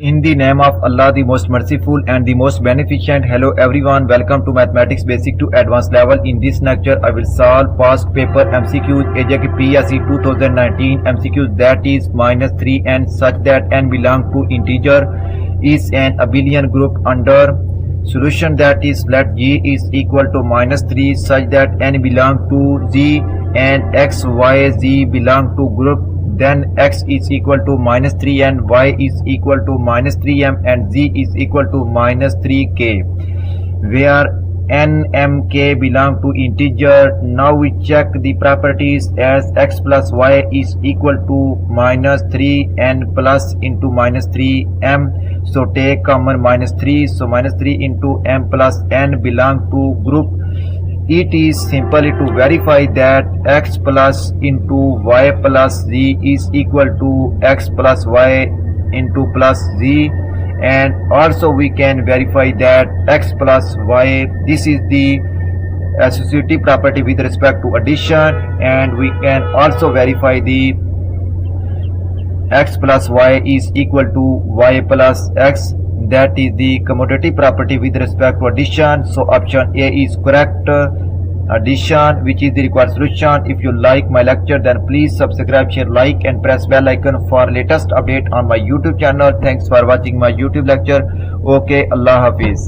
In the name of Allah, the most merciful and the most beneficent. Hello everyone, welcome to Mathematics Basic to Advanced level. In this lecture, I will solve past paper MCQs AJK PSC 2019 MCQs, that is -3 and such that n belong to integer is an abelian group under solution, that is let g is equal to -3 such that n belong to z and x, y, z belong to group, then x is equal to -3 and y is equal to -3m and z is equal to -3k, where n, m, k belong to integer. Now we check the properties as x plus y is equal to -3n plus into -3m. So take common -3, so -3 into m plus n belong to group. It is simply to verify that x plus into y plus z is equal to x plus y into plus z, and also we can verify that x plus y, this is the associative property with respect to addition, and we can also verify the x plus y is equal to y plus x, that is the commutative property with respect to addition. So option A is correct, addition, which is the required solution. If you like my lecture, then please subscribe, share, like and press bell icon for latest update on my YouTube channel. Thanks for watching my YouTube lecture. Okay, Allah Hafiz.